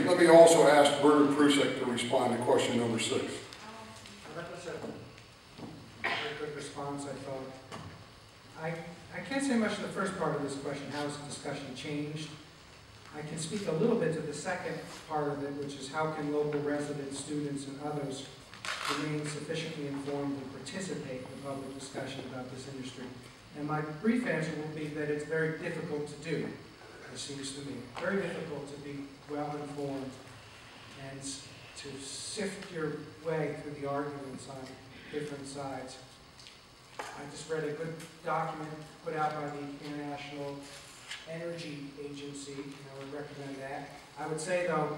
let me also ask Bernard Prusek to respond to question number 6. That was a very good response, I thought. I can't say much to the first part of this question, how has the discussion changed? I can speak a little bit to the second part of it, which is how can local residents, students, and others remain sufficiently informed and participate in public discussion about this industry. And my brief answer will be that it's very difficult to do, it seems to me. Very difficult to be well informed and to sift your way through the arguments on different sides. I just read a good document put out by the International Energy Agency, and I would recommend that. I would say, though,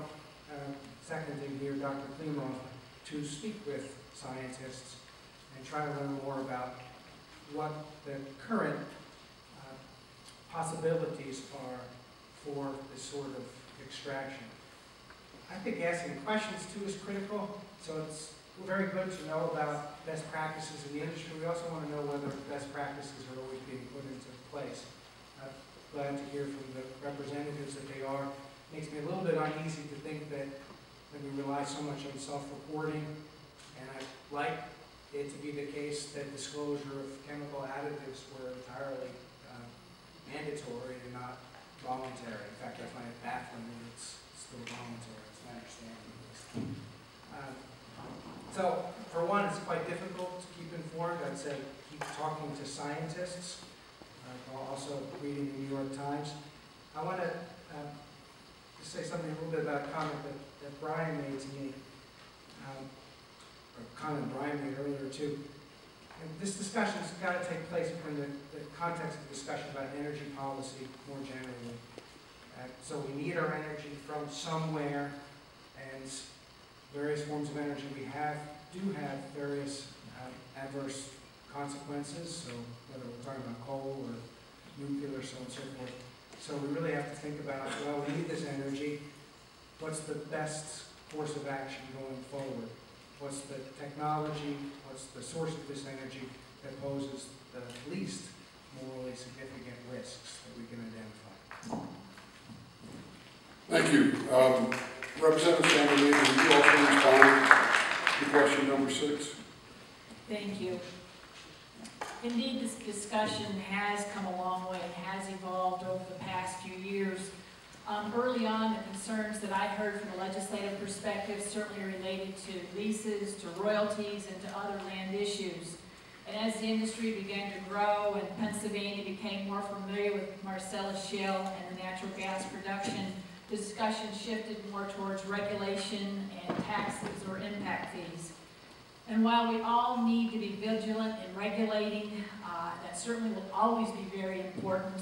seconding here Dr. Klimoff, to speak with scientists and try to learn more about what the current possibilities are for this sort of extraction. I think asking questions, too, is critical, so it's very good to know about best practices in the industry. We also want to know whether best practices are always being put into place. Glad to hear from the representatives that they are. Makes me a little bit uneasy to think that we rely so much on self-reporting, and I'd like it to be the case that disclosure of chemical additives were entirely mandatory and not voluntary. In fact, I find it baffling that it's still voluntary. It's my understanding. So, for one, it's quite difficult to keep informed. I'd say keep talking to scientists. Also reading the New York Times. I want to just say something a little bit about a comment that Brian made to me, or a comment Brian made earlier too. And this discussion has got to take place within the context of discussion about energy policy more generally. So we need our energy from somewhere, and various forms of energy we do have various adverse consequences. So whether we're talking about coal or nuclear, so on and so forth. So we really have to think about, well, we need this energy. What's the best course of action going forward? What's the technology? What's the source of this energy that poses the least morally significant risks that we can identify? Thank you. Representative Sanders, would you also respond to question number 6? Thank you. Indeed, this discussion has come a long way and has evolved over the past few years. Early on, the concerns that I heard from a legislative perspective certainly related to leases, to royalties, and to other land issues. And as the industry began to grow and Pennsylvania became more familiar with Marcellus Shale and the natural gas production, the discussion shifted more towards regulation and taxes or impact fees. And while we all need to be vigilant in regulating, that certainly will always be very important.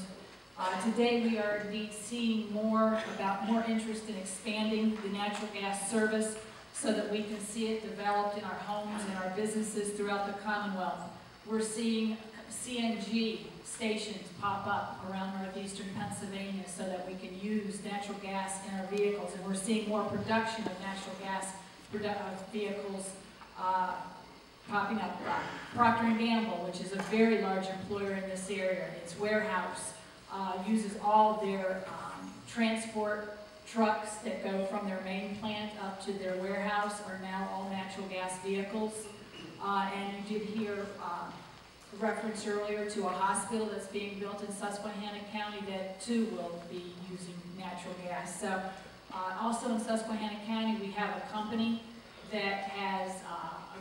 Today we are indeed seeing more interest in expanding the natural gas service so that we can see it developed in our homes and our businesses throughout the Commonwealth. We're seeing CNG stations pop up around northeastern Pennsylvania so that we can use natural gas in our vehicles, and we're seeing more production of natural gas vehicles popping up. Procter & Gamble, which is a very large employer in this area, its warehouse uses all of their transport trucks that go from their main plant up to their warehouse are now all natural gas vehicles. And you did hear reference earlier to a hospital that's being built in Susquehanna County that too will be using natural gas. So also in Susquehanna County we have a company that has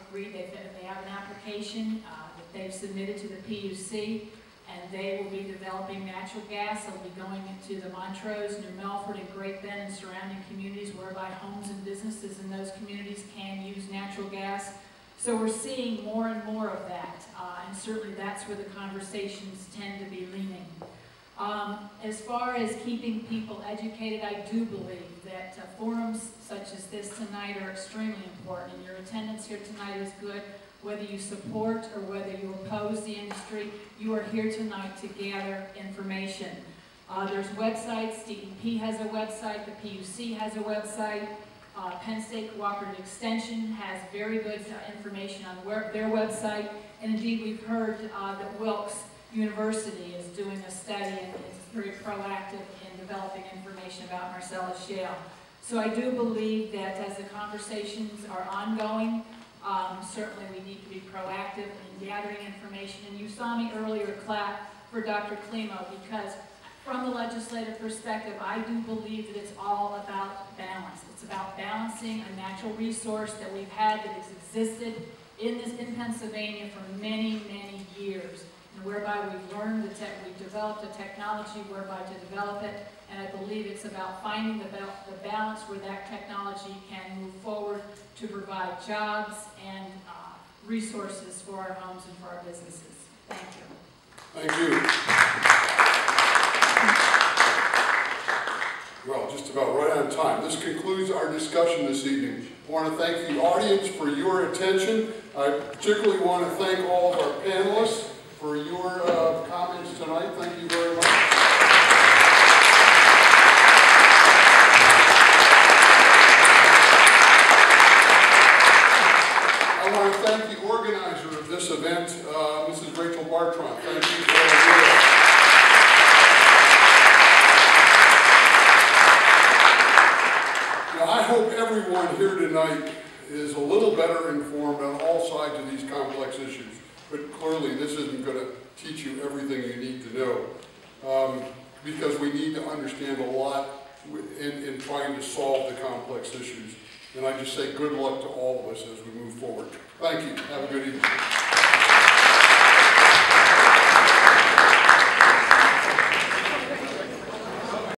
agreed that they have an application that they've submitted to the PUC, and they will be developing natural gas. They'll be going into the Montrose, New Milford, and Great Bend and surrounding communities whereby homes and businesses in those communities can use natural gas. So we're seeing more and more of that, and certainly that's where the conversations tend to be leaning. As far as keeping people educated, I do believe that forums such as this tonight are extremely important, and your attendance here tonight is good. Whether you support or whether you oppose the industry, you are here tonight to gather information. There's websites. DEP has a website, the PUC has a website, Penn State Cooperative Extension has very good information on their website, and indeed we've heard that Wilkes University is doing a study and is very proactive in developing information about Marcellus Shale. So I do believe that as the conversations are ongoing, certainly we need to be proactive in gathering information. And you saw me earlier clap for Dr. Klimo, because from the legislative perspective, I do believe that it's all about balance. It's about balancing a natural resource that we've had, that has existed in Pennsylvania for many, many years, and whereby we've learned we've developed a technology whereby to develop it, and I believe it's about finding the balance where that technology can move forward to provide jobs and resources for our homes and for our businesses. Thank you. Thank you. Well, just about right on time. This concludes our discussion this evening. I want to thank the audience for your attention. I particularly want to thank all of our panelists for your comments tonight. Thank you very much. I want to thank the organizer of this event, Mrs. Rachel Bartron. Thank you for all of you. I hope everyone here tonight is a little better informed on all sides of these complex issues, but clearly this isn't going to teach you everything you need to know, because we need to understand a lot in trying to solve the complex issues. And I just say good luck to all of us as we move forward. Thank you. Have a good evening.